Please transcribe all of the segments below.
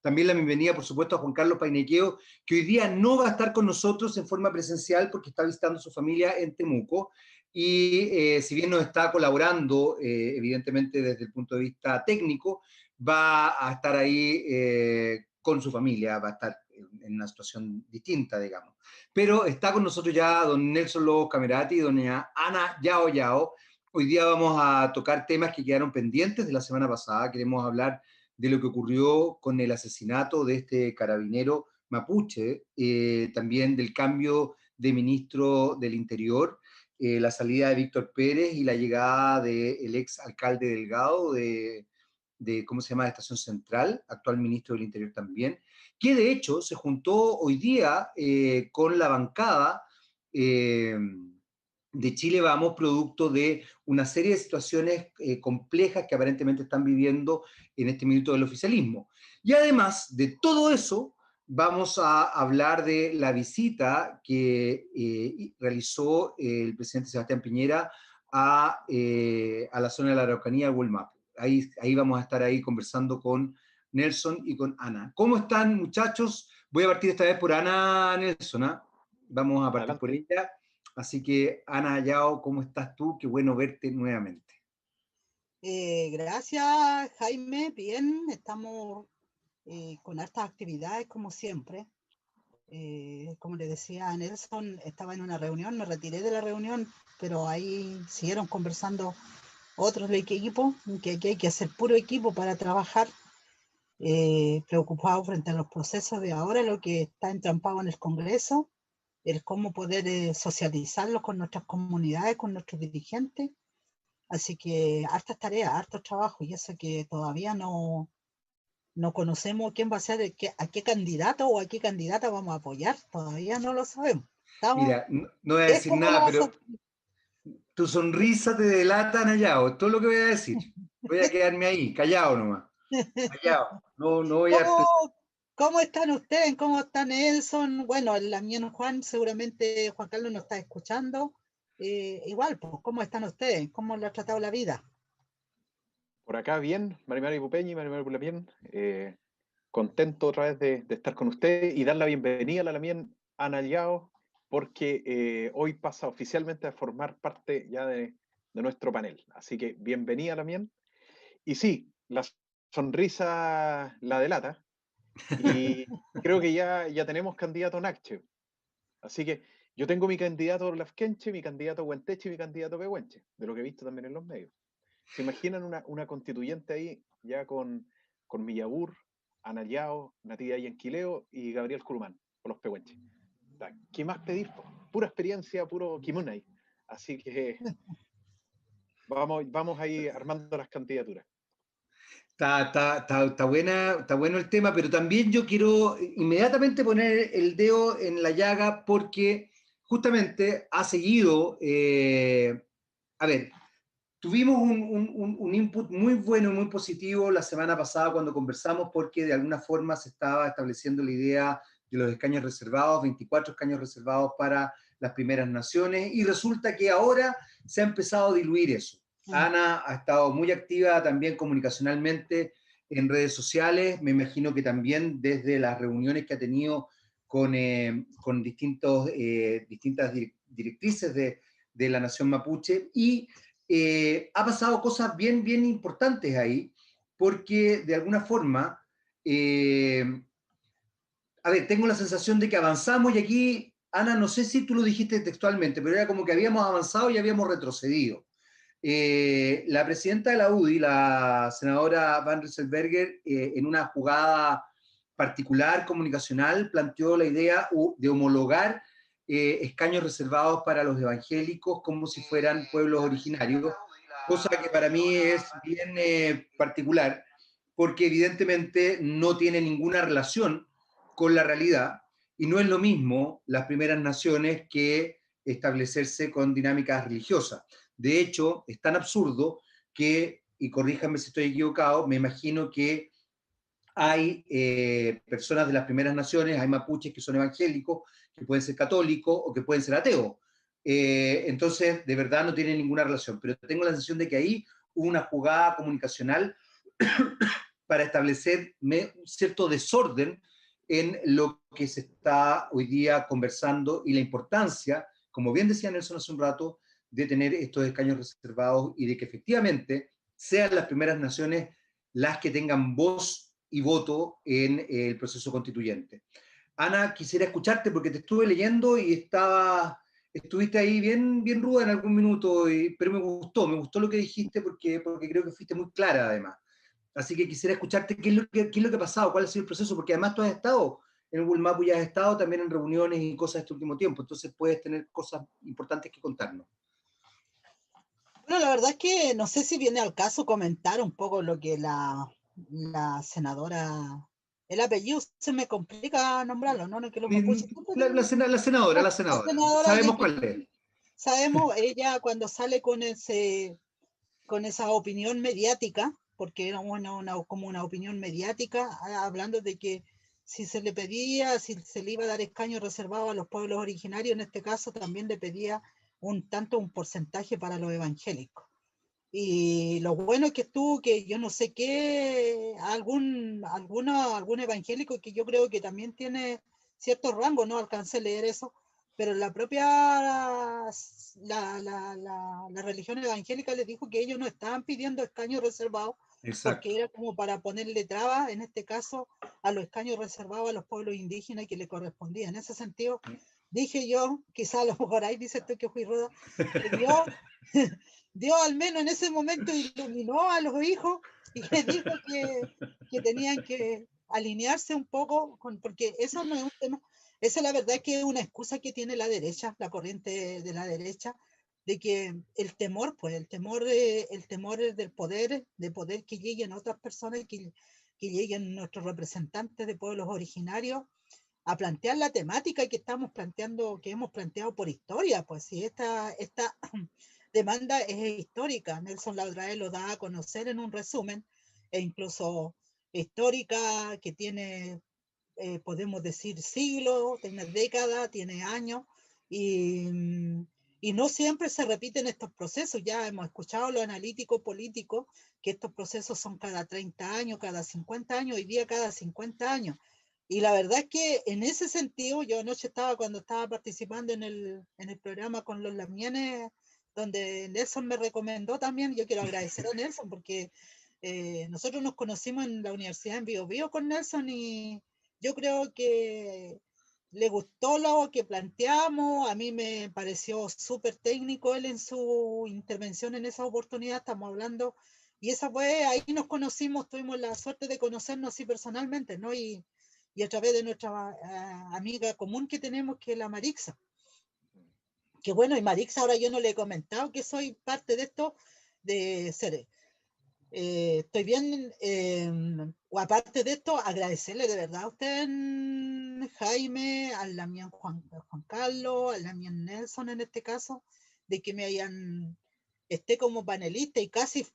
También la bienvenida, por supuesto, a Juan Carlos Painequeo, que hoy día no va a estar con nosotros en forma presencial porque está visitando a su familia en Temuco. Y si bien nos está colaborando, evidentemente desde el punto de vista técnico, va a estar ahí con su familia, va a estar en una situación distinta, digamos. Pero está con nosotros ya don Nelson Lobos Camerati y doña Ana Yao Yao. Hoy día vamos a tocar temas que quedaron pendientes de la semana pasada. Queremos hablar de lo que ocurrió con el asesinato de este carabinero mapuche, también del cambio de ministro del Interior, la salida de Víctor Pérez y la llegada del ex alcalde Delgado ¿cómo se llama?, de Estación Central, actual ministro del Interior también, que de hecho se juntó hoy día con la bancada de Chile Vamos, producto de una serie de situaciones complejas que aparentemente están viviendo en este minuto del oficialismo. Y además de todo eso, vamos a hablar de la visita que realizó el presidente Sebastián Piñera a la zona de la Araucanía, Huelmapo. Ahí vamos a estar ahí conversando con Nelson y con Ana. ¿Cómo están, muchachos? Voy a partir esta vez por Ana, Nelson, ¿eh? Vamos a partir Adelante. por ella. Así que, Ana Yao, ¿cómo estás tú? Qué bueno verte nuevamente. Gracias, Jaime. Bien, estamos con hartas actividades como siempre. Como le decía a Nelson, estaba en una reunión, me retiré de la reunión, pero ahí siguieron conversando otros del equipo, que aquí hay que hacer puro equipo para trabajar, preocupado frente a los procesos de ahora, lo que está entrampado en el Congreso, el cómo poder socializarlos con nuestras comunidades, con nuestros dirigentes. Así que hartas tareas, hartos trabajos, y eso que todavía no conocemos quién va a ser, a qué candidato o a qué candidata vamos a apoyar, todavía no lo sabemos. Mira, no voy a decir nada, pero tu sonrisa te delata, Ana Yao, todo lo que voy a decir. Voy a quedarme ahí, callado nomás. Callado. No voy a... ¿Cómo están ustedes? ¿Cómo está Nelson? Bueno, el amigo Juan, seguramente Juan Carlos nos está escuchando. Igual, pues, ¿cómo están ustedes? ¿Cómo le ha tratado la vida? Por acá bien, Marimari Pupeñi, Marimari Pulapien, contento otra vez de estar con ustedes y dar la bienvenida a la Lamien Ana Yao, porque hoy pasa oficialmente a formar parte ya de nuestro panel. Así que bienvenida a Lamien. Y sí, la sonrisa la delata, y creo que ya tenemos candidato Nakche. Así que yo tengo mi candidato Lafkenche, mi candidato Huenteche y mi candidato Pehuenche, de lo que he visto también en los medios. ¿Se imaginan una constituyente ahí ya con Millabur, Ana Yao, Natividad Yanquileo y Gabriel Curumán, por los Pehuenches? ¿Qué más pedir? Pura experiencia, puro kimunay. Así que vamos ahí armando las candidaturas. Está bueno el tema, pero también yo quiero inmediatamente poner el dedo en la llaga porque justamente ha seguido, a ver, tuvimos un input muy bueno, muy positivo la semana pasada cuando conversamos porque de alguna forma se estaba estableciendo la idea de los escaños reservados, 24 escaños reservados para las primeras naciones, y resulta que ahora se ha empezado a diluir eso. Ana ha estado muy activa también comunicacionalmente en redes sociales, me imagino que también desde las reuniones que ha tenido con distintas directrices de la nación mapuche, y ha pasado cosas bien importantes ahí, porque de alguna forma, a ver, tengo la sensación de que avanzamos, y aquí, Ana, no sé si tú lo dijiste textualmente, pero era como que habíamos avanzado y habíamos retrocedido. La presidenta de la UDI, la senadora Van Rieselbergher, en una jugada particular comunicacional, planteó la idea de homologar escaños reservados para los evangélicos como si fueran pueblos originarios, cosa que para mí es bien particular, porque evidentemente no tiene ninguna relación con la realidad, y no es lo mismo las primeras naciones que establecerse con dinámicas religiosas. De hecho, es tan absurdo que, y corríjanme si estoy equivocado, me imagino que hay personas de las primeras naciones, hay mapuches que son evangélicos, que pueden ser católicos o que pueden ser ateos. Entonces, de verdad no tiene ninguna relación, pero tengo la sensación de que ahí hubo una jugada comunicacional para establecer un cierto desorden en lo que se está hoy día conversando y la importancia, como bien decía Nelson hace un rato, de tener estos escaños reservados y de que efectivamente sean las primeras naciones las que tengan voz y voto en el proceso constituyente. Ana, quisiera escucharte porque te estuve leyendo y estuviste ahí bien ruda en algún minuto, pero me gustó lo que dijiste porque creo que fuiste muy clara además. Así que quisiera escucharte qué es lo que ha pasado, cuál ha sido el proceso, porque además tú has estado en el Mapu y has estado también en reuniones y cosas este último tiempo, entonces puedes tener cosas importantes que contarnos. Bueno, la verdad es que no sé si viene al caso comentar un poco lo que la senadora, el apellido se me complica nombrarlo, ¿no? Que los mapuches La senadora. la senadora Sabemos cuál es. Sabemos, ella cuando sale con esa opinión mediática, porque era como una opinión mediática, hablando de que si se le pedía, si se le iba a dar escaño reservado a los pueblos originarios, en este caso también le pedía un porcentaje para los evangélicos. Y lo bueno que estuvo, que yo no sé qué, algún evangélico que yo creo que también tiene cierto rango, no alcancé a leer eso, pero la propia la religión evangélica les dijo que ellos no estaban pidiendo escaños reservados, porque era como para ponerle trabas, en este caso, a los escaños reservados a los pueblos indígenas que le correspondía. En ese sentido, dije yo, quizá a lo mejor ahí dice esto que fui ruda, que Dios al menos en ese momento iluminó a los hijos y les dijo que tenían que alinearse un poco, porque eso no es un tema, esa es la verdad que es una excusa que tiene la derecha, la corriente de la derecha, de que el temor del poder, de poder que lleguen otras personas, que lleguen nuestros representantes de pueblos originarios a plantear la temática que estamos planteando, que hemos planteado por historia, pues si esta demanda es histórica. Nelson la otra vez lo da a conocer en un resumen, e incluso histórica, que tiene, podemos decir, siglos, tiene décadas, tiene años, y no siempre se repiten estos procesos. Ya hemos escuchado los analíticos políticos que estos procesos son cada 30 años, cada 50 años, hoy día cada 50 años. Y la verdad es que en ese sentido, yo anoche cuando estaba participando en el programa con los Lamienes, donde Nelson me recomendó también, yo quiero agradecer a Nelson porque nosotros nos conocimos en la universidad en Bio Bio con Nelson y yo creo que le gustó lo que planteamos, a mí me pareció súper técnico él en su intervención en esa oportunidad, estamos hablando, y esa fue, ahí nos conocimos, tuvimos la suerte de conocernos así personalmente, ¿no? Y a través de nuestra amiga común que tenemos, que es la Marixa. Que bueno, y Marixa ahora yo no le he comentado que soy parte de esto, de ser... estoy bien, o aparte de esto, agradecerle de verdad a usted, Jaime, al Damián Juan Carlos, al Damián Nelson en este caso, de que esté como panelista y casi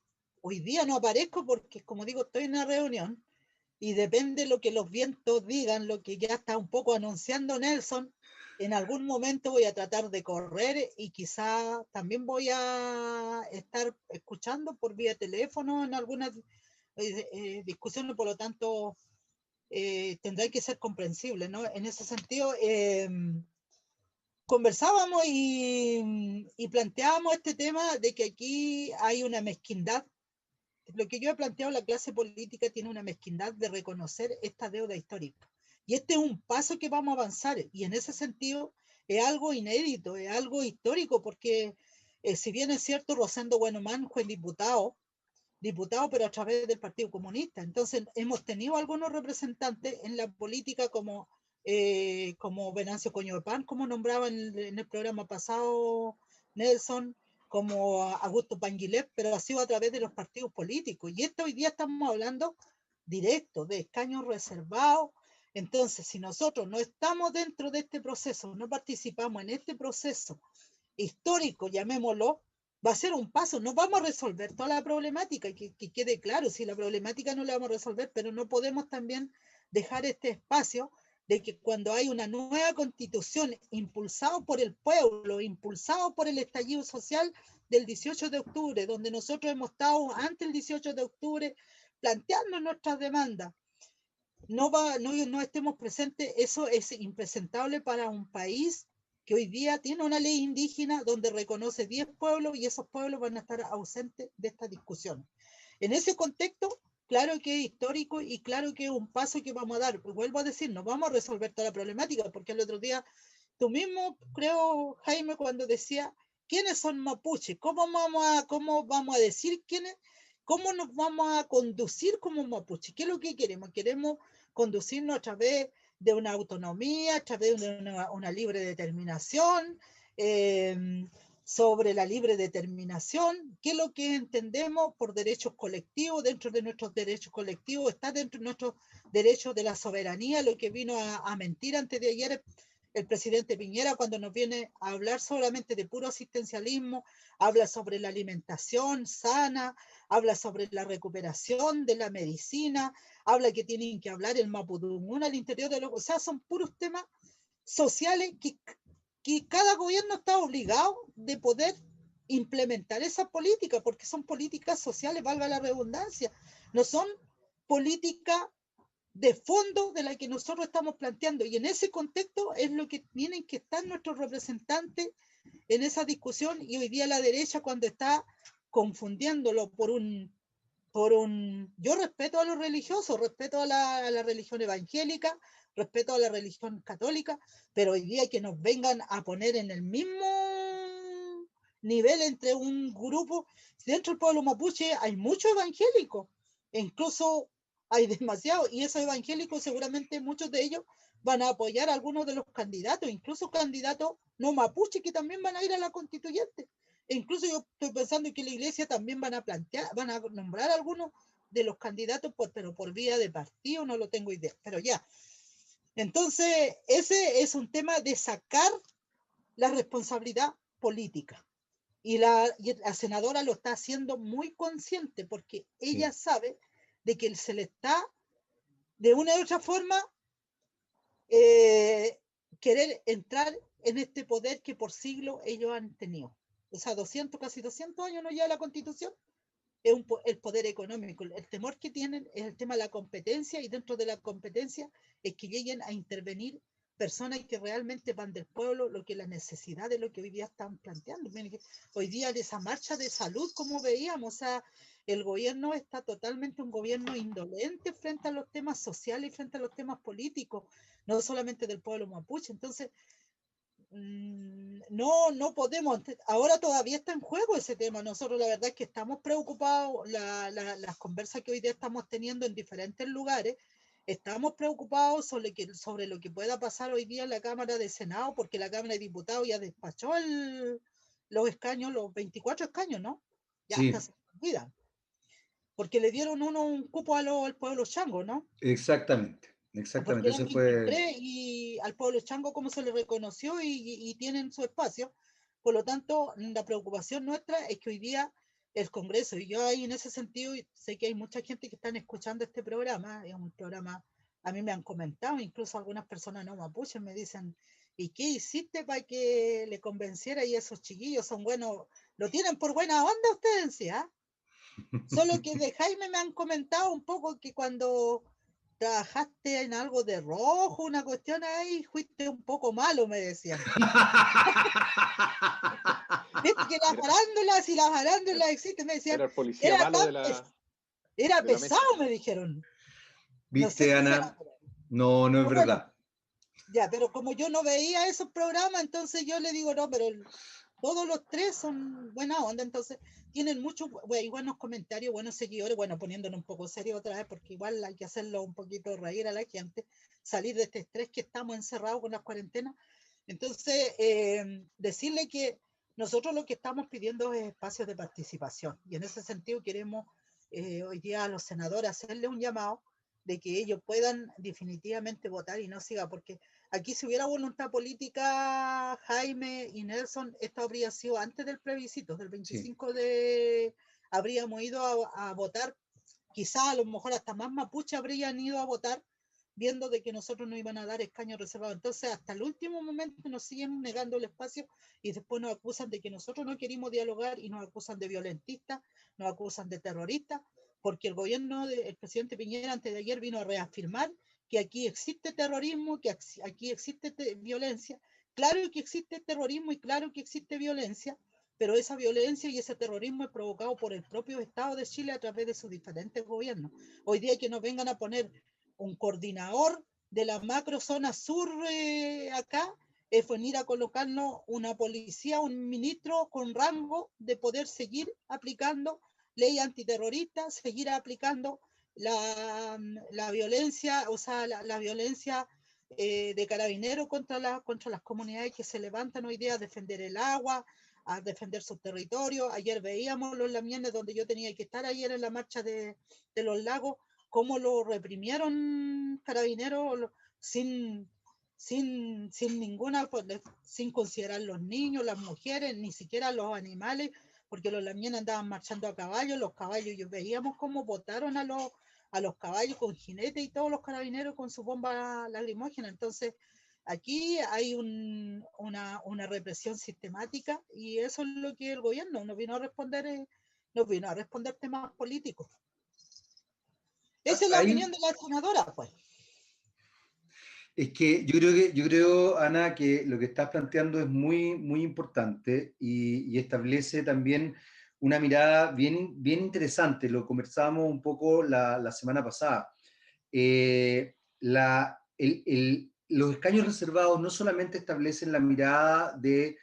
hoy día no aparezco porque, como digo, estoy en una reunión y depende lo que los vientos digan, lo que ya está un poco anunciando Nelson, en algún momento voy a tratar de correr y quizá también voy a estar escuchando por vía teléfono en algunas discusiones, por lo tanto tendrá que ser comprensible, ¿no? En ese sentido, conversábamos y planteábamos este tema de que aquí hay una mezquindad. Lo que yo he planteado, la clase política tiene una mezquindad de reconocer esta deuda histórica. Y este es un paso que vamos a avanzar. Y en ese sentido es algo inédito, es algo histórico, porque si bien es cierto, Rosendo Buenomán fue diputado, pero a través del Partido Comunista. Entonces hemos tenido algunos representantes en la política como Venancio Coñopán, como nombraba en el programa pasado Nelson, como Augusto Panguilef, pero ha sido a través de los partidos políticos. Y hoy día estamos hablando directo de escaños reservados. Entonces, si nosotros no estamos dentro de este proceso, no participamos en este proceso histórico, llamémoslo, va a ser un paso. No vamos a resolver toda la problemática, que quede claro, si la problemática no la vamos a resolver, pero no podemos también dejar este espacio de que cuando hay una nueva constitución impulsado por el pueblo, impulsado por el estallido social del 18 de octubre, donde nosotros hemos estado antes del 18 de octubre planteando nuestras demandas, no estemos presentes, eso es impresentable para un país que hoy día tiene una ley indígena donde reconoce 10 pueblos y esos pueblos van a estar ausentes de esta discusión. En ese contexto, claro que es histórico y claro que es un paso que vamos a dar. Pues vuelvo a decir, no vamos a resolver toda la problemática, porque el otro día, tú mismo, creo, Jaime, cuando decía, ¿quiénes son mapuches? ¿Cómo vamos a decir quiénes? ¿Cómo nos vamos a conducir como mapuches? ¿Qué es lo que queremos? Queremos conducirnos a través de una autonomía, a través de una libre determinación, sobre la libre determinación, qué es lo que entendemos por derechos colectivos. Dentro de nuestros derechos colectivos está dentro de nuestros derechos de la soberanía, lo que vino a mentir antes de ayer el presidente Piñera cuando nos viene a hablar solamente de puro asistencialismo, habla sobre la alimentación sana, habla sobre la recuperación de la medicina, habla que tienen que hablar el mapudungún al interior de los... O sea, son puros temas sociales que cada gobierno está obligado de poder implementar esa política, porque son políticas sociales, valga la redundancia, no son políticas de fondo de la que nosotros estamos planteando, y en ese contexto es lo que tienen que estar nuestros representantes en esa discusión. Y hoy día la derecha, cuando está confundiéndolo yo respeto a los religiosos, respeto a la religión evangélica, respeto a la religión católica, pero hoy día que nos vengan a poner en el mismo nivel entre un grupo, dentro del pueblo mapuche hay muchos evangélicos, e incluso hay demasiados, y esos evangélicos seguramente muchos de ellos van a apoyar a algunos de los candidatos, incluso candidatos no mapuche que también van a ir a la constituyente. E incluso yo estoy pensando que la iglesia también van a nombrar a algunos de los candidatos, pero por vía de partido, no lo tengo idea, pero ya. Entonces, ese es un tema de sacar la responsabilidad política. Y la senadora lo está haciendo muy consciente, porque ella sabe de que se le está, de una u otra forma, querer entrar en este poder que por siglos ellos han tenido. O sea, casi 200 años no lleva la Constitución, es el poder económico. El temor que tienen es el tema de la competencia, y dentro de la competencia es que lleguen a intervenir personas que realmente van del pueblo, lo que la necesidad de lo que hoy día están planteando. Hoy día de esa marcha de salud, como veíamos, o sea, el gobierno está totalmente un gobierno indolente frente a los temas sociales y frente a los temas políticos, no solamente del pueblo mapuche. Entonces, no podemos, ahora todavía está en juego ese tema. Nosotros la verdad es que estamos preocupados, las conversas que hoy día estamos teniendo en diferentes lugares, estamos preocupados sobre lo que pueda pasar hoy día en la Cámara de Senado, porque la Cámara de Diputados ya despachó los escaños, los 24 escaños, ¿no? Ya sí. hasta se olvidan, porque le dieron un cupo al pueblo chango, ¿no? Exactamente. Porque Ese eran fue... 23 y al pueblo chango como se le reconoció y tienen su espacio. Por lo tanto, la preocupación nuestra es que hoy día el Congreso, y yo ahí en ese sentido sé que hay mucha gente que están escuchando este programa, es un programa, a mí me han comentado, incluso algunas personas no mapuches me dicen, ¿y qué hiciste para que le convenciera? Y esos chiquillos son buenos, lo tienen por buena onda ustedes, ¿sí? Solo que de Jaime me han comentado un poco que cuando trabajaste en algo de rojo, una cuestión ahí, fuiste un poco malo, me decían. Viste que las farándulas existen, me decían. Era el policía malo Era de la pesado, mesa. me dijeron. No sé ¿Viste, si Ana? será, No, no es pero bueno, verdad. ya, pero como yo no veía esos programas, entonces yo le digo, no, pero todos los tres son buena onda, entonces tienen muchos buenos comentarios, buenos seguidores, bueno, poniéndonos un poco serio otra vez, porque igual hay que hacerlo un poquito reír a la gente, salir de este estrés que estamos encerrados con las cuarentenas. Entonces, decirle que nosotros lo que estamos pidiendo es espacios de participación, y en ese sentido queremos hoy día a los senadores hacerle un llamado de que ellos puedan definitivamente votar y no siga, porque aquí si hubiera voluntad política, Jaime y Nelson, esto habría sido antes del plebiscito, del 25 sí. Habríamos ido a votar, quizá a lo mejor hasta más mapuche habrían ido a votar, viendo de que nosotros no iban a dar escaños reservados. Entonces, hasta el último momento nos siguen negando el espacio y después nos acusan de que nosotros no queremos dialogar y nos acusan de violentistas, nos acusan de terroristas, porque el gobierno del presidente Piñera antes de ayer vino a reafirmar que aquí existe terrorismo, que aquí existe violencia. Claro que existe terrorismo y claro que existe violencia, pero esa violencia y ese terrorismo es provocado por el propio Estado de Chile a través de sus diferentes gobiernos. Hoy día que nos vengan a poner un coordinador de la macro zona sur acá, es venir a colocarnos una policía, un ministro con rango de poder seguir aplicando ley antiterrorista, seguir aplicando la violencia, o sea, la violencia de carabineros contra las comunidades que se levantan hoy día a defender el agua, a defender sus territorios. Ayer veíamos los lamienes donde yo tenía que estar ayer en la marcha de los lagos, cómo lo reprimieron carabineros sin ninguna, pues, sin considerar los niños, las mujeres, ni siquiera los animales, porque los lamienes andaban marchando a caballo, los caballos, y veíamos cómo botaron a los caballos con jinetes y todos los carabineros con su bomba lacrimógena. Entonces, aquí hay una represión sistemática y eso es lo que el gobierno nos vino a responder temas políticos. Esa es la opinión de la senadora, pues. Es que yo creo, Ana, que lo que estás planteando es muy, muy importante y establece también una mirada bien, bien interesante. Lo conversábamos un poco la semana pasada. Los escaños reservados no solamente establecen la mirada de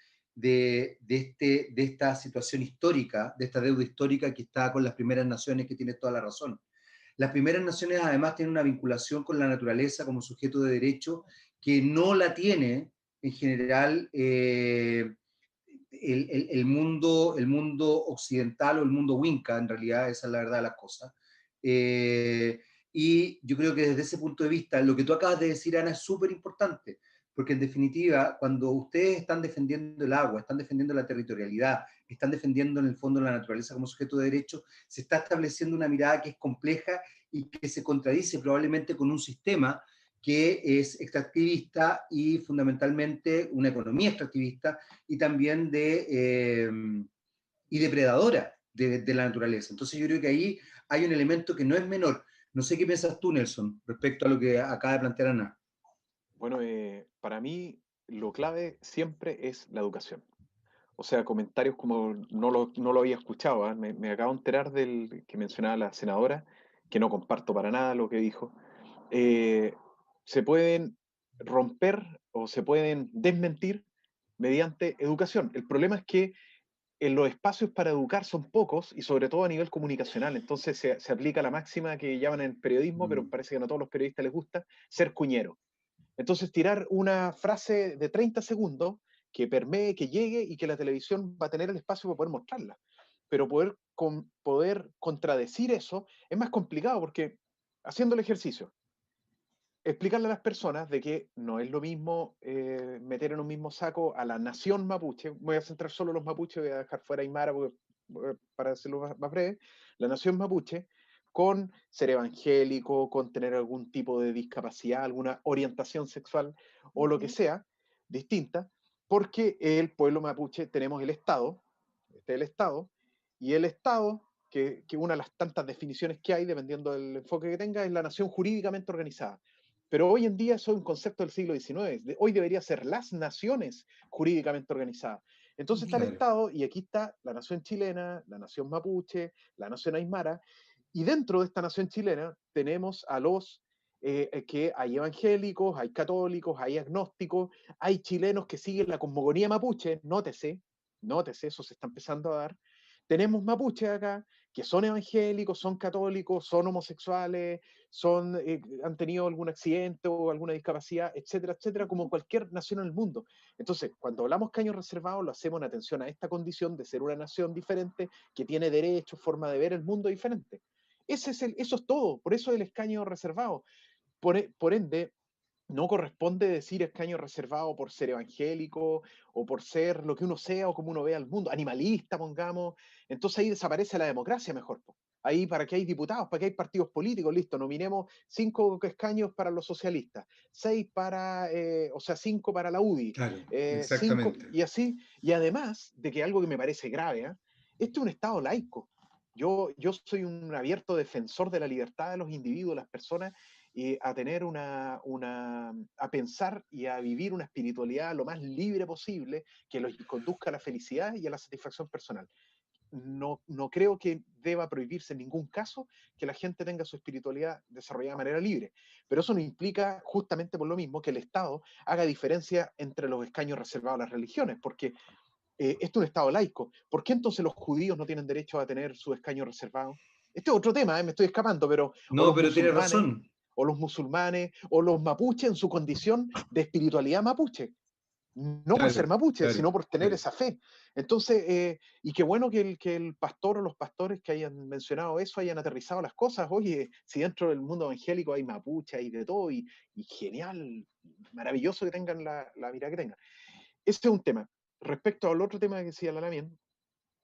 esta situación histórica, de esta deuda histórica que está con las primeras naciones, que tiene toda la razón. Las primeras naciones además tienen una vinculación con la naturaleza como sujeto de derecho que no la tiene en general el mundo occidental o el mundo winca, en realidad, esa es la verdad de las cosas. Y yo creo que desde ese punto de vista, lo que tú acabas de decir, Ana, es súper importante, porque en definitiva, cuando ustedes están defendiendo el agua, están defendiendo la territorialidad, están defendiendo en el fondo la naturaleza como sujeto de derecho, se está estableciendo una mirada que es compleja y que se contradice probablemente con un sistema que es extractivista y fundamentalmente una economía extractivista y también y depredadora de la naturaleza. Entonces yo creo que ahí hay un elemento que no es menor. No sé qué piensas tú, Nelson, respecto a lo que acaba de plantear Ana. Bueno, para mí lo clave siempre es la educación. O sea, comentarios como no lo había escuchado, ¿eh? Me acabo de enterar del que mencionaba la senadora, que no comparto para nada lo que dijo. Se pueden romper o se pueden desmentir mediante educación. El problema es que en los espacios para educar son pocos y sobre todo a nivel comunicacional. Entonces se aplica la máxima que llaman en periodismo, pero parece que no a todos los periodistas les gusta, ser cuñero. Entonces tirar una frase de 30 segundos que permee, que llegue y que la televisión va a tener el espacio para poder mostrarla. Pero poder contradecir eso es más complicado porque haciendo el ejercicio, explicarle a las personas de que no es lo mismo meter en un mismo saco a la nación mapuche, voy a centrar solo los mapuches, voy a dejar fuera Aymara para hacerlo más breve, la nación mapuche con ser evangélico, con tener algún tipo de discapacidad, alguna orientación sexual o lo que sea distinta, porque el pueblo mapuche tenemos el Estado, este es el Estado, y el Estado, que una de las tantas definiciones que hay, dependiendo del enfoque que tenga, es la nación jurídicamente organizada. Pero hoy en día eso es un concepto del siglo XIX. Hoy debería ser las naciones jurídicamente organizadas. Entonces está el Estado y aquí está la nación chilena, la nación mapuche, la nación aymara. Y dentro de esta nación chilena tenemos a los que hay evangélicos, hay católicos, hay agnósticos, hay chilenos que siguen la cosmogonía mapuche, nótese, eso se está empezando a dar. Tenemos mapuches acá que son evangélicos, son católicos, son homosexuales, han tenido algún accidente o alguna discapacidad, etcétera, etcétera, como cualquier nación en el mundo. Entonces, cuando hablamos caños reservados, lo hacemos en atención a esta condición de ser una nación diferente, que tiene derechos, forma de ver el mundo diferente. Eso es todo, por eso el escaño reservado. Por ende, no corresponde decir escaño reservado por ser evangélico o por ser lo que uno sea o como uno vea al mundo, animalista, pongamos. Entonces ahí desaparece la democracia mejor. Ahí para qué hay diputados, para qué hay partidos políticos, listo, nominemos 5 escaños para los socialistas, 6 para, 5 para la UDI, Claro, 5 exactamente. y así. Y además de que algo que me parece grave, este es un Estado laico. Yo soy un abierto defensor de la libertad de los individuos, las personas, a tener a pensar y a vivir una espiritualidad lo más libre posible, que los conduzca a la felicidad y a la satisfacción personal. No creo que deba prohibirse en ningún caso que la gente tenga su espiritualidad desarrollada de manera libre. Pero eso no implica, justamente por lo mismo, que el Estado haga diferencia entre los escaños reservados a las religiones, porque esto es un Estado laico. ¿Por qué entonces los judíos no tienen derecho a tener su escaño reservado? Este es otro tema, me estoy escapando, pero No, pero tienes razón. o los musulmanes, o los mapuches en su condición de espiritualidad mapuche. No por ser mapuche, sino por tener esa fe. Entonces, y qué bueno que el pastor o los pastores que hayan mencionado eso hayan aterrizado las cosas. Oye, si dentro del mundo evangélico hay mapuche, hay de todo, y genial, maravilloso que tengan la mirada que tengan. Ese es un tema. Respecto al otro tema que decía la Lamien,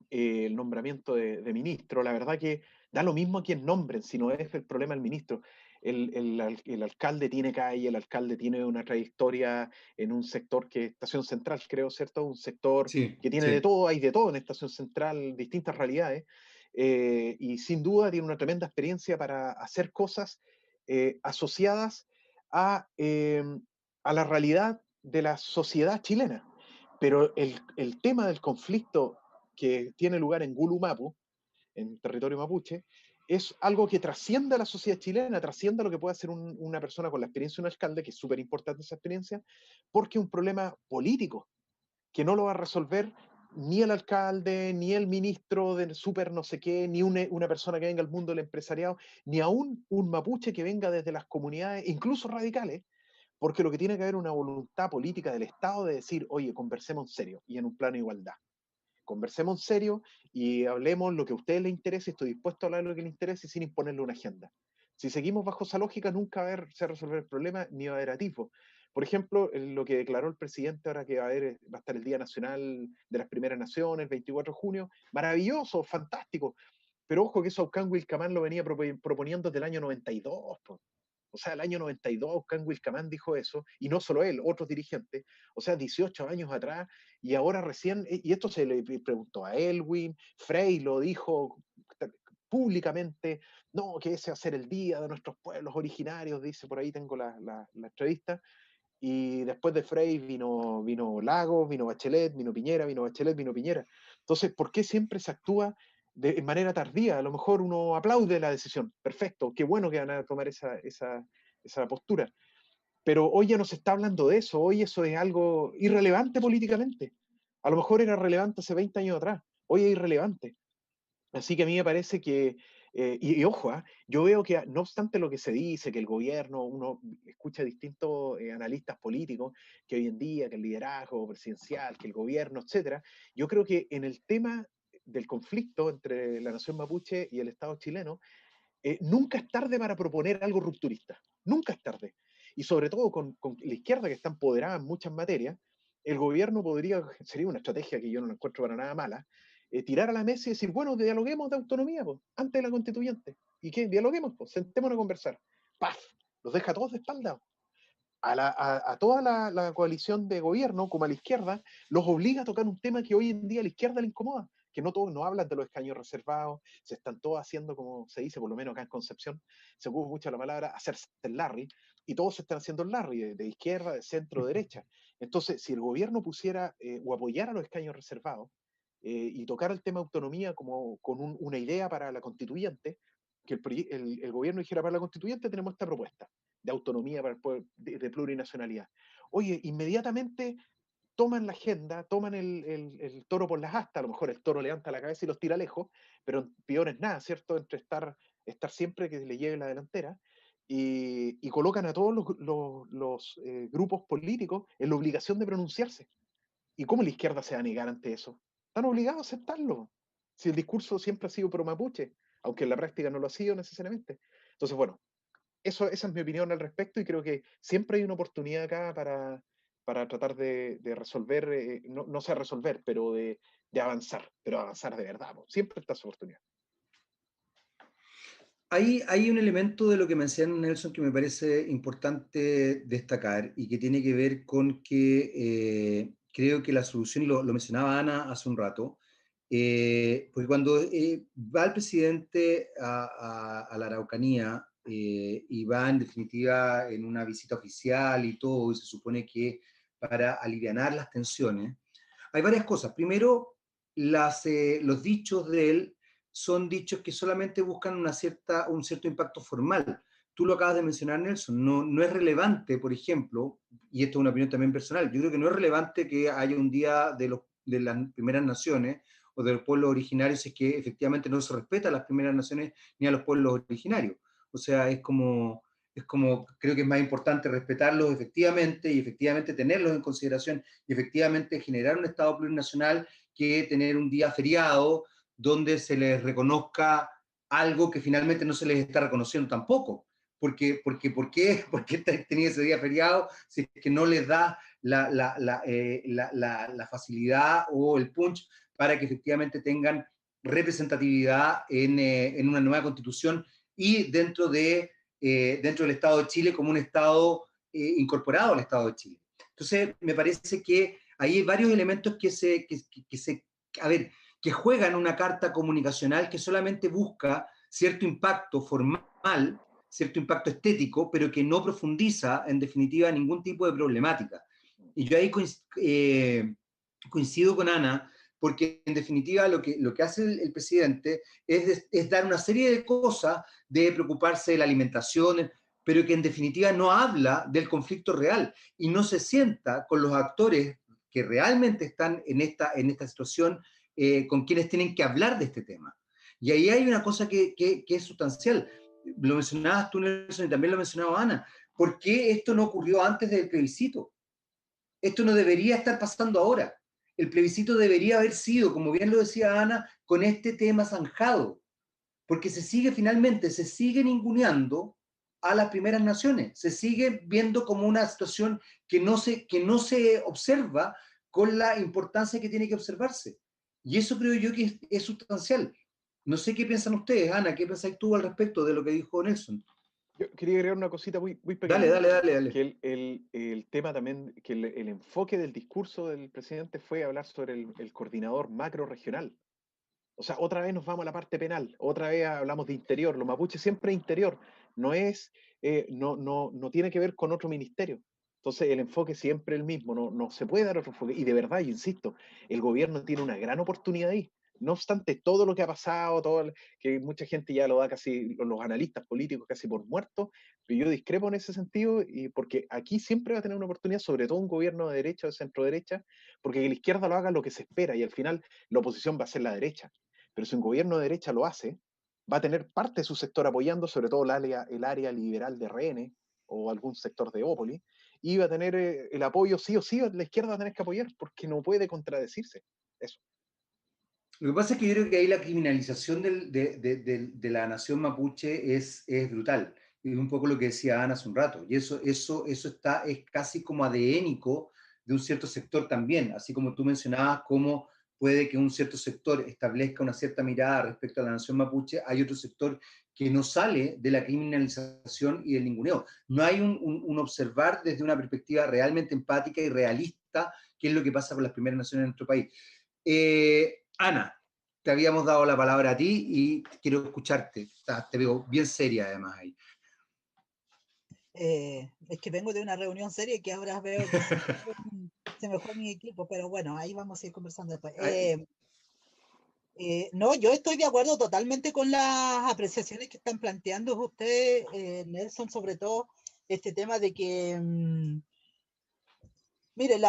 el nombramiento de ministro, la verdad que da lo mismo a quien nombren, si no es el problema del ministro. El alcalde tiene calle, el alcalde tiene una trayectoria en un sector que es Estación Central, creo, ¿cierto? Un sector Sí, que tiene sí. de todo, hay de todo en Estación Central, distintas realidades, y sin duda tiene una tremenda experiencia para hacer cosas asociadas a la realidad de la sociedad chilena. Pero el tema del conflicto que tiene lugar en Gulumapu, en territorio mapuche, es algo que trasciende a la sociedad chilena, trasciende a lo que puede hacer una persona con la experiencia de un alcalde, que es súper importante esa experiencia, porque es un problema político, que no lo va a resolver ni el alcalde, ni el ministro de súper no sé qué, ni una persona que venga al mundo del empresariado, ni aún un mapuche que venga desde las comunidades, incluso radicales, porque lo que tiene que haber es una voluntad política del Estado de decir, oye, conversemos en serio y en un plano de igualdad. Conversemos en serio y hablemos lo que a ustedes les interese, estoy dispuesto a hablar lo que les interese sin imponerle una agenda. Si seguimos bajo esa lógica, nunca va a resolver el problema ni va a haber atisbo. Por ejemplo, lo que declaró el presidente ahora que va a estar el Día Nacional de las Primeras Naciones, el 24 de junio, maravilloso, fantástico. Pero ojo que eso Aucán Wilcamán lo venía proponiendo desde el año 92. Po. O sea, el año 92 Aucán Wilcamán dijo eso, y no solo él, otros dirigentes, o sea, 18 años atrás, y ahora recién, y esto se le preguntó a Elwin, Frey lo dijo públicamente, no, que ese va a ser el día de nuestros pueblos originarios, dice, por ahí tengo la entrevista, y después de Frey vino Lagos, vino Bachelet, vino Piñera, vino Bachelet, vino Piñera. Entonces, ¿por qué siempre se actúa de manera tardía? A lo mejor uno aplaude la decisión, perfecto, qué bueno que van a tomar esa postura. Pero hoy ya no se está hablando de eso, hoy eso es algo irrelevante políticamente. A lo mejor era relevante hace 20 años atrás, hoy es irrelevante. Así que a mí me parece que, ojo, yo veo que no obstante lo que se dice, que el gobierno, uno escucha a distintos analistas políticos, que hoy en día, que el liderazgo presidencial, que el gobierno, etcétera, yo creo que en el tema del conflicto entre la nación mapuche y el Estado chileno, nunca es tarde para proponer algo rupturista, nunca es tarde. Y sobre todo con la izquierda que está empoderada en muchas materias, el gobierno sería una estrategia que yo no la encuentro para nada mala, tirar a la mesa y decir, bueno, dialoguemos de autonomía, pues, antes de la constituyente. ¿Y qué? Dialoguemos, pues, sentémonos a conversar. ¡Paf! Los deja todos de espalda. A toda la coalición de gobierno, como a la izquierda, los obliga a tocar un tema que hoy en día a la izquierda le incomoda, que no todos no hablan de los escaños reservados, se están todos haciendo, como se dice, por lo menos acá en Concepción, se ocupa mucho la palabra hacerse el Larry, y todos se están haciendo el Larry, de izquierda, de centro, de derecha. Entonces, si el gobierno pusiera o apoyara los escaños reservados y tocara el tema de autonomía como con una idea para la constituyente, que el gobierno dijera, para la constituyente tenemos esta propuesta de autonomía para el pueblo, de plurinacionalidad. Oye, inmediatamente toman la agenda, toman el toro por las astas, a lo mejor el toro levanta la cabeza y los tira lejos, pero peor es nada, ¿cierto? Entre estar siempre que le lleve la delantera, y colocan a todos los grupos políticos en la obligación de pronunciarse. ¿Y cómo la izquierda se va a negar ante eso? Están obligados a aceptarlo. Si el discurso siempre ha sido pro mapuche, aunque en la práctica no lo ha sido necesariamente. Entonces, bueno, esa es mi opinión al respecto, y creo que siempre hay una oportunidad acá para tratar de resolver, no sé resolver, pero de avanzar, pero avanzar de verdad. ¿No? Siempre está esa oportunidad. Hay un elemento de lo que menciona Nelson que me parece importante destacar y que tiene que ver con que creo que la solución, lo mencionaba Ana hace un rato, Porque cuando va el presidente a la Araucanía y va en definitiva en una visita oficial y todo, y se supone que para alivianar las tensiones, hay varias cosas. Primero, los dichos de él son dichos que solamente buscan un cierto impacto formal. Tú lo acabas de mencionar, Nelson, no es relevante, por ejemplo, y esto es una opinión también personal, yo creo que no es relevante que haya un día de las primeras naciones o de los pueblos originarios si es que efectivamente no se respeta a las primeras naciones ni a los pueblos originarios. O sea, creo que es más importante respetarlos efectivamente y efectivamente tenerlos en consideración y efectivamente generar un Estado plurinacional que tener un día feriado donde se les reconozca algo que finalmente no se les está reconociendo tampoco. ¿Por qué tenía ese día feriado si es que no les da la facilidad o el punch para que efectivamente tengan representatividad en una nueva constitución y dentro del Estado de Chile como un Estado incorporado al Estado de Chile? Entonces, me parece que ahí hay varios elementos que juegan una carta comunicacional que solamente busca cierto impacto formal, cierto impacto estético, pero que no profundiza, en definitiva, ningún tipo de problemática. Y yo ahí coincido con Ana, porque en definitiva lo que hace el presidente es dar una serie de cosas, de preocuparse de la alimentación, pero que en definitiva no habla del conflicto real y no se sienta con los actores que realmente están en esta situación, con quienes tienen que hablar de este tema. Y ahí hay una cosa que es sustancial. Lo mencionabas tú, Nelson, y también lo mencionaba Ana. ¿Por qué esto no ocurrió antes del plebiscito? Esto no debería estar pasando ahora. El plebiscito debería haber sido, como bien lo decía Ana, con este tema zanjado, porque se sigue ninguneando a las primeras naciones, se sigue viendo como una situación que no se observa con la importancia que tiene que observarse. Y eso creo yo que es sustancial. No sé qué piensan ustedes, Ana, ¿qué pensáis tú al respecto de lo que dijo Nelson? Yo quería agregar una cosita muy Dale, pequeña. dale. Que el tema también, que el enfoque del discurso del presidente fue hablar sobre el coordinador macro regional. O sea, otra vez nos vamos a la parte penal, otra vez hablamos de interior. Los mapuches siempre interior, no tiene que ver con otro ministerio. Entonces el enfoque siempre es el mismo, no se puede dar otro enfoque. Y de verdad, yo insisto, el gobierno tiene una gran oportunidad ahí. No obstante todo lo que ha pasado, que mucha gente ya lo da casi, los analistas políticos casi por muerto, pero yo discrepo en ese sentido, y porque aquí siempre va a tener una oportunidad, sobre todo un gobierno de derecha o de centro derecha, porque que la izquierda lo haga lo que se espera y al final la oposición va a ser la derecha. Pero si un gobierno de derecha lo hace, va a tener parte de su sector apoyando, sobre todo el área liberal de RN o algún sector de Ópoli, y va a tener el apoyo sí o sí, la izquierda va a tener que apoyar porque no puede contradecirse. Eso. Lo que pasa es que yo creo que ahí la criminalización de la nación mapuche es brutal. Y un poco lo que decía Ana hace un rato. Y eso es casi como adénico de un cierto sector también. Así como tú mencionabas cómo puede que un cierto sector establezca una cierta mirada respecto a la nación mapuche, hay otro sector que no sale de la criminalización y del ninguneo. No hay un observar desde una perspectiva realmente empática y realista qué es lo que pasa con las primeras naciones en nuestro país. Ana, te habíamos dado la palabra a ti y quiero escucharte. Te veo bien seria además ahí. Es que vengo de una reunión seria que ahora veo que se me fue mi equipo, pero bueno, ahí vamos a ir conversando después. No, yo estoy de acuerdo totalmente con las apreciaciones que están planteando ustedes, Nelson, sobre todo este tema de que, mire,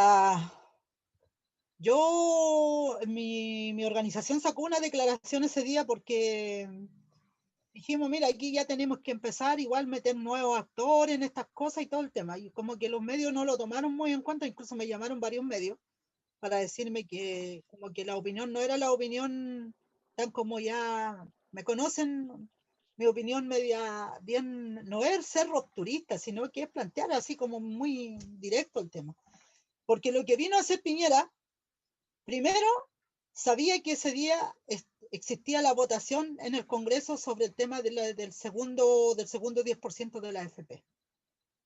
mi organización sacó una declaración ese día porque dijimos, mira, aquí ya tenemos que empezar igual meter nuevos actores en estas cosas y todo el tema. Y como que los medios no lo tomaron muy en cuenta, incluso me llamaron varios medios para decirme que como que la opinión no era la opinión tan como ya me conocen, mi opinión media bien, no es ser rupturista, sino que es plantear así como muy directo el tema. Porque lo que vino a hacer Piñera, primero, sabía que ese día existía la votación en el Congreso sobre el tema del segundo 10% de la AFP.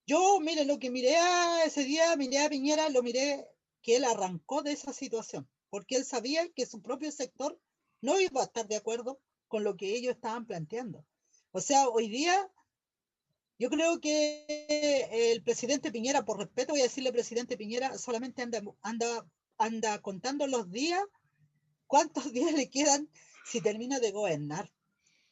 Yo, mire, lo que miré ese día, miré a Piñera, lo miré que él arrancó de esa situación. porque él sabía que su propio sector no iba a estar de acuerdo con lo que ellos estaban planteando. O sea, hoy día yo creo que el presidente Piñera, por respeto voy a decirle presidente Piñera, solamente anda contando los días, cuántos días le quedan si termina de gobernar.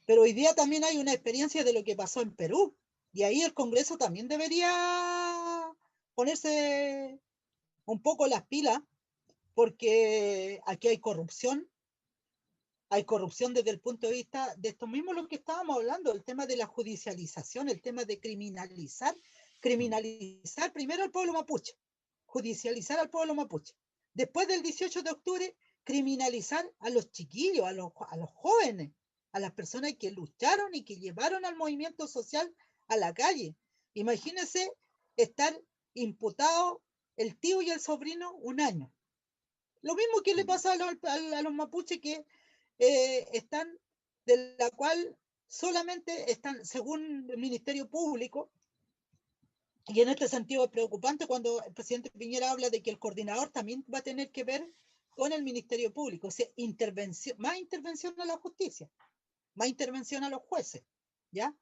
Pero hoy día también hay una experiencia de lo que pasó en Perú, y ahí el Congreso también debería ponerse un poco las pilas, porque aquí hay corrupción desde el punto de vista de esto mismo lo que estábamos hablando, el tema de la judicialización, el tema de criminalizar primero al pueblo mapuche, judicializar al pueblo mapuche. Después del 18 de octubre, criminalizar a los chiquillos, a los jóvenes, a las personas que lucharon y que llevaron al movimiento social a la calle. Imagínense estar imputado el tío y el sobrino un año. Lo mismo que le pasa a los mapuches que están, de la cual solamente están, según el Ministerio Público, y en este sentido es preocupante cuando el presidente Piñera habla de que el coordinador también va a tener que ver con el Ministerio Público, o sea, más intervención a la justicia, más intervención a los jueces, ¿ya?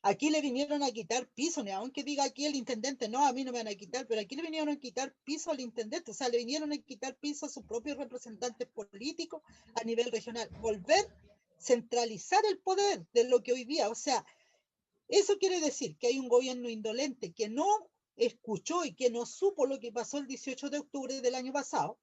Aquí le vinieron a quitar piso, ni aunque diga aquí el intendente, no, a mí no me van a quitar, pero aquí le vinieron a quitar piso al intendente, o sea, le vinieron a quitar piso a sus propios representantes políticos a nivel regional. Volver, centralizar el poder de lo que hoy día, o sea, eso quiere decir que hay un gobierno indolente que no escuchó y que no supo lo que pasó el 18 de octubre del año pasado.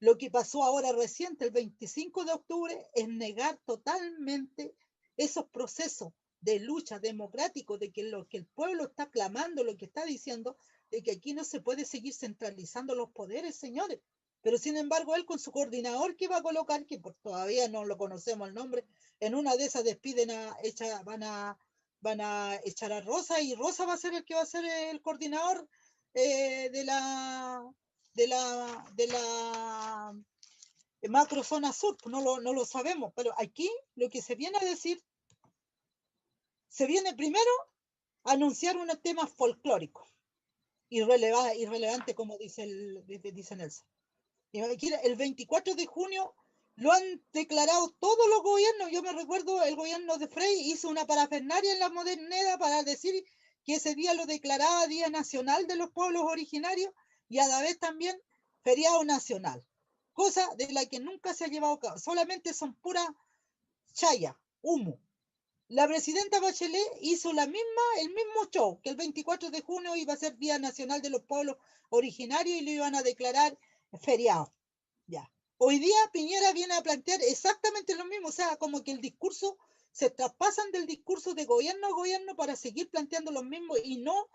Lo que pasó ahora reciente, el 25 de octubre, es negar totalmente esos procesos de lucha democrático, de que lo que el pueblo está clamando, lo que está diciendo, de que aquí no se puede seguir centralizando los poderes, señores. Pero sin embargo, él con su coordinador que va a colocar, que todavía no lo conocemos el nombre, en una de esas despiden van a echar a Rosa, y Rosa va a ser el que va a ser el coordinador de la macro zona sur, no lo sabemos, pero aquí lo que se viene a decir, se viene primero a anunciar un tema folclórico, irrelevante como dice Nelson. El 24 de junio lo han declarado todos los gobiernos. Yo me recuerdo, el gobierno de Frei hizo una parafernalia en la Moneda para decir que ese día lo declaraba Día Nacional de los Pueblos Originarios y a la vez también feriado nacional, cosa de la que nunca se ha llevado a cabo, solamente son pura chaya, humo. La presidenta Bachelet hizo el mismo show, que el 24 de junio iba a ser Día Nacional de los Pueblos Originarios y lo iban a declarar feriado. Ya. Hoy día Piñera viene a plantear exactamente lo mismo, o sea, como que el discurso, se traspasan del discurso de gobierno a gobierno para seguir planteando lo mismo y no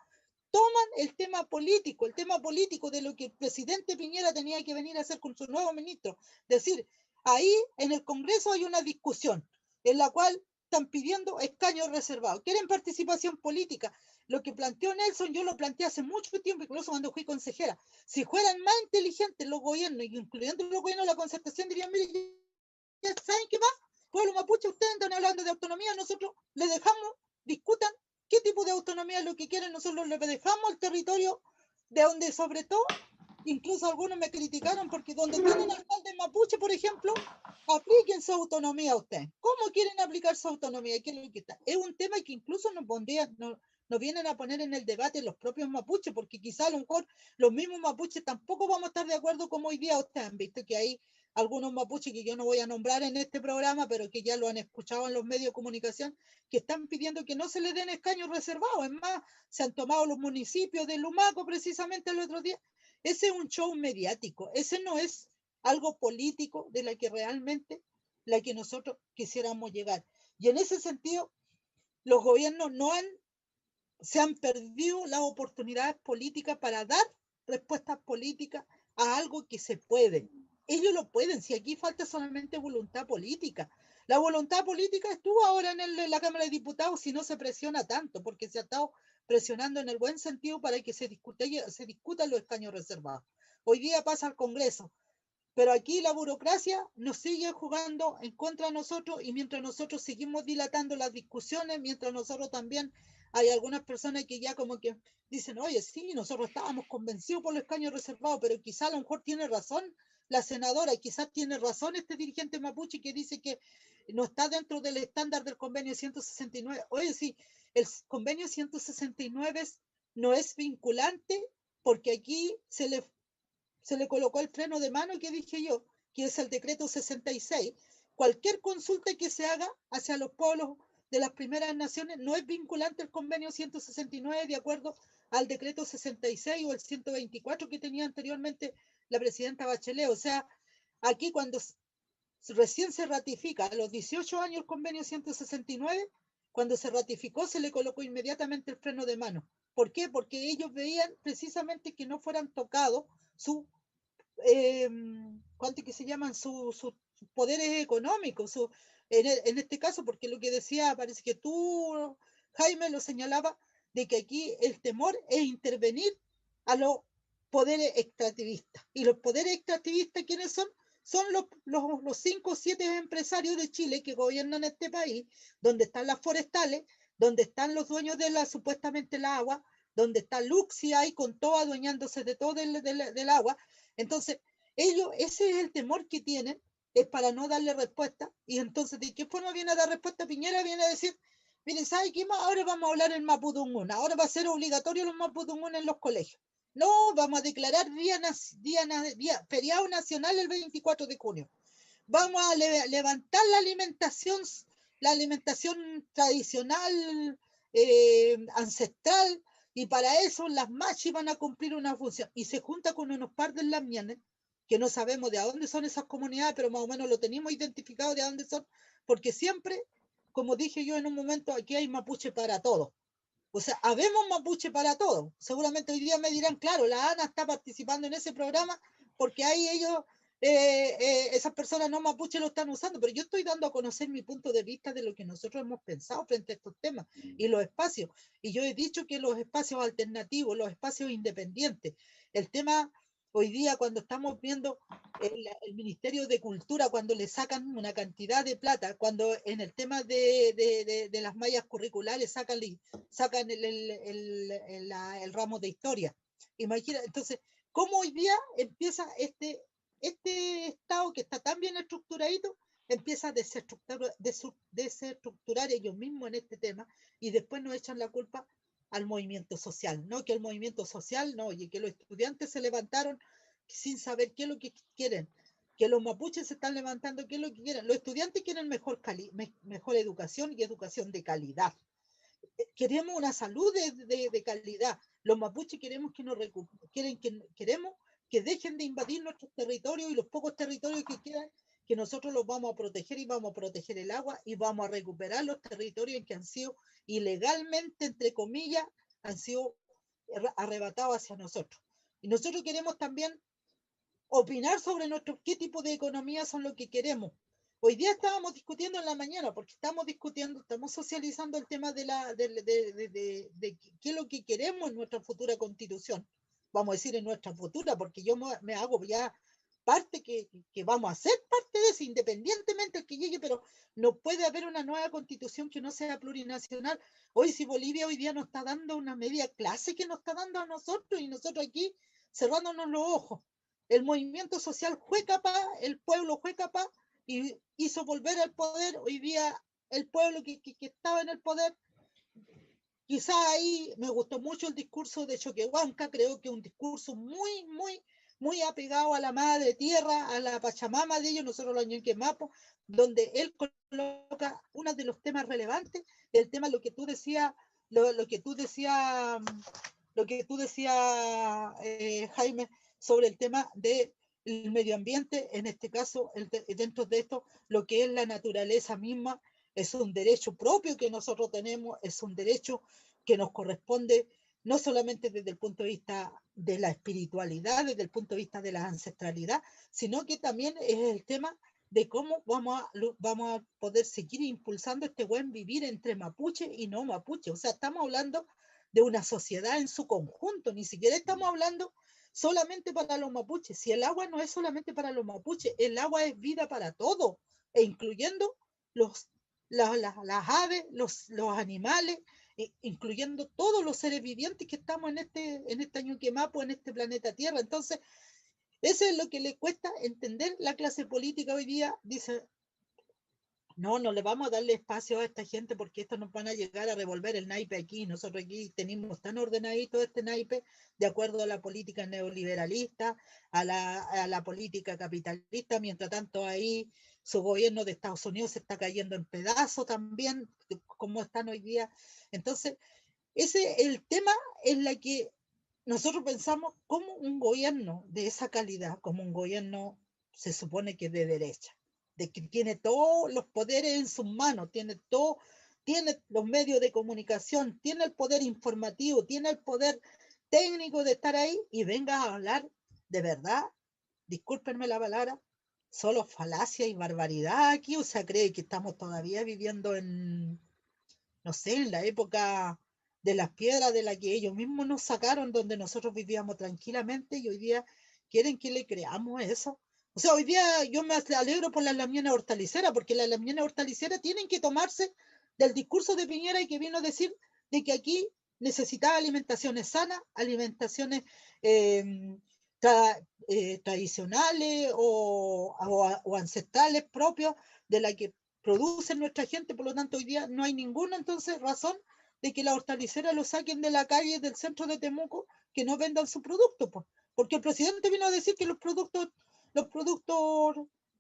toman el tema político de lo que el presidente Piñera tenía que venir a hacer con su nuevo ministro. Es decir, ahí en el Congreso hay una discusión en la cual están pidiendo escaños reservados, quieren participación política. Lo que planteó Nelson, yo lo planteé hace mucho tiempo, incluso cuando fui consejera. Si fueran más inteligentes los gobiernos, incluyendo los gobiernos de la concertación, dirían, mire, ¿saben qué más? Pueblo mapuche, ustedes están hablando de autonomía, nosotros les dejamos, discutan qué tipo de autonomía es lo que quieren, nosotros les dejamos el territorio de donde, sobre todo, incluso algunos me criticaron porque donde tienen alcaldes mapuche, por ejemplo, apliquen su autonomía a ustedes. ¿Cómo quieren aplicar su autonomía? Es un tema que incluso nos vienen a poner en el debate los propios mapuches, porque quizá a lo mejor los mismos mapuches tampoco vamos a estar de acuerdo como hoy día ustedes han visto que hay algunos mapuches que yo no voy a nombrar en este programa, pero que ya lo han escuchado en los medios de comunicación, que están pidiendo que no se les den escaños reservados. Es más, se han tomado los municipios de Lumaco precisamente el otro día. Ese es un show mediático, ese no es algo político de la que realmente nosotros quisiéramos llegar. Y en ese sentido, los gobiernos se han perdido las oportunidades políticas para dar respuestas políticas a algo que se puede. Ellos lo pueden, si aquí falta solamente voluntad política. La voluntad política estuvo ahora en la Cámara de Diputados, si no se presiona tanto, porque se ha estado presionando en el buen sentido para que se discutan los escaños reservados. Hoy día pasa al Congreso, pero aquí la burocracia nos sigue jugando en contra de nosotros, y mientras nosotros seguimos dilatando las discusiones, mientras nosotros también hay algunas personas que ya como que dicen, oye, sí, nosotros estábamos convencidos por los escaños reservados, pero quizá a lo mejor tiene razón la senadora, y quizás tiene razón este dirigente mapuche que dice que no está dentro del estándar del convenio 169. Oye, sí, el convenio 169 no es vinculante porque aquí se le colocó el freno de mano que dije yo, que es el decreto 66. Cualquier consulta que se haga hacia los pueblos de las primeras naciones no es vinculante el convenio 169 de acuerdo al decreto 66 o el 124 que tenía anteriormente la presidenta Bachelet. O sea, aquí cuando recién se ratifica a los 18 años el convenio 169, cuando se ratificó se le colocó inmediatamente el freno de mano. ¿Por qué? Porque ellos veían precisamente que no fueran tocados su, ¿cuánto que se llaman? Sus poderes económicos, en este caso, porque lo que decía, parece que tú, Jaime, lo señalaba, de que aquí el temor es intervenir a los poderes extractivistas. ¿Y los poderes extractivistas quiénes son? Son los 5 o 7 empresarios de Chile que gobiernan este país, donde están las forestales, donde están los dueños de supuestamente el agua, donde está Luxia ahí con todo adueñándose de todo del agua. Entonces, ellos, ese es el temor que tienen, es para no darle respuesta. Y entonces, ¿de qué forma viene a dar respuesta? Piñera viene a decir, miren, ¿sabe qué más? Ahora vamos a hablar en mapudungún, ahora va a ser obligatorio los mapudungún en los colegios. No, vamos a declarar feriado nacional el 24 de junio. Vamos a levantar la alimentación tradicional, ancestral, y para eso las machis van a cumplir una función. Y se junta con unos par de lamienes, que no sabemos de dónde son esas comunidades, pero más o menos lo tenemos identificado de dónde son, porque siempre, como dije yo en un momento, aquí hay mapuche para todo. O sea, habemos mapuche para todo. Seguramente hoy día me dirán, claro, la ANA está participando en ese programa porque ahí ellos, esas personas no mapuche lo están usando, pero yo estoy dando a conocer mi punto de vista de lo que nosotros hemos pensado frente a estos temas y los espacios. Y yo he dicho que los espacios alternativos, los espacios independientes, el tema hoy día cuando estamos viendo el Ministerio de Cultura, cuando le sacan una cantidad de plata, cuando en el tema de las mallas curriculares sacan el ramo de historia. Imagina, entonces, ¿cómo hoy día empieza este Estado que está tan bien estructuradito, empieza a desestructurar ellos mismos en este tema y después nos echan la culpa al movimiento social, ¿no? Que el movimiento social, no, y que los estudiantes se levantaron sin saber qué es lo que quieren, que los mapuches se están levantando, qué es lo que quieren. Los estudiantes quieren mejor educación y educación de calidad. Queremos una salud de calidad. Los mapuches queremos queremos que dejen de invadir nuestros territorios y los pocos territorios que quedan, que nosotros los vamos a proteger y vamos a proteger el agua y vamos a recuperar los territorios en que han sido ilegalmente, entre comillas, han sido arrebatados hacia nosotros. Y nosotros queremos también opinar sobre qué tipo de economía son lo que queremos. Hoy día estábamos discutiendo en la mañana, porque estamos socializando el tema de qué es lo que queremos en nuestra futura constitución. Vamos a decir en nuestra futura, porque yo me hago ya parte que vamos a ser parte de eso, independientemente del que llegue, pero no puede haber una nueva constitución que no sea plurinacional. Hoy si Bolivia hoy día nos está dando una media clase que nos está dando a nosotros y nosotros aquí cerrándonos los ojos. El movimiento social fue capaz, el pueblo fue capaz y hizo volver al poder. Hoy día el pueblo que estaba en el poder, quizá ahí me gustó mucho el discurso de Choquehuanca, creo que un discurso muy apegado a la madre tierra, a la Pachamama de ellos, nosotros los Ñuquemapo, donde él coloca uno de los temas relevantes, el tema lo que tú decías, Jaime, sobre el tema del medio ambiente, en este caso, dentro de esto, lo que es la naturaleza misma, es un derecho propio que nosotros tenemos, es un derecho que nos corresponde no solamente desde el punto de vista de la espiritualidad, desde el punto de vista de la ancestralidad, sino que también es el tema de cómo vamos a poder seguir impulsando este buen vivir entre mapuche y no mapuche. O sea, estamos hablando de una sociedad en su conjunto, ni siquiera estamos hablando solamente para los mapuches. Si el agua no es solamente para los mapuches, el agua es vida para todos, e incluyendo las aves, los animales, incluyendo todos los seres vivientes que estamos en este Ñuquemapo, en este planeta Tierra. Entonces, Eso es lo que le cuesta entender la clase política hoy día. Dice, no, no le vamos a darle espacio a esta gente porque estos nos van a llegar a revolver el naipe aquí. Nosotros aquí tenemos tan ordenadito este naipe de acuerdo a la política neoliberalista, a la política capitalista. Mientras tanto ahí su gobierno de Estados Unidos se está cayendo en pedazos también, como están hoy día. Entonces, el tema en la que nosotros pensamos cómo un gobierno de esa calidad, como un gobierno se supone que de derecha, de que tiene todos los poderes en sus manos, tiene los medios de comunicación, tiene el poder informativo, tiene el poder técnico de estar ahí y venga a hablar de verdad, discúlpenme la palabra, solo falacia y barbaridad aquí. O sea, cree que estamos todavía viviendo en, no sé, en la época de las piedras de la que ellos mismos nos sacaron, donde nosotros vivíamos tranquilamente, y hoy día quieren que le creamos eso. O sea, hoy día yo me alegro por las lamienas hortaliceras, porque las lamienas hortaliceras tienen que tomarse del discurso de Piñera, y que vino a decir de que aquí necesitaba alimentaciones sanas, alimentaciones tradicionales o ancestrales propios de la que producen nuestra gente. Por lo tanto, hoy día no hay ninguna entonces razón de que la hortalicera lo saquen de la calle del centro de Temuco, que no vendan su producto, pues. Porque el presidente vino a decir que los productos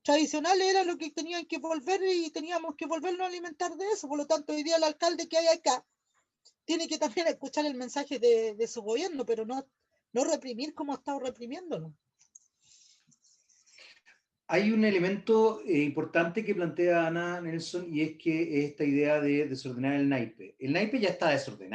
tradicionales eran lo que tenían que volver, y teníamos que volvernos a alimentar de eso. Por lo tanto, hoy día el alcalde que hay acá tiene que también escuchar el mensaje de su gobierno, pero no reprimir como ha estado reprimiéndolo. Hay un elemento importante que plantea Ana Nelson, y es que esta idea de desordenar el naipe. El naipe ya está desordenado.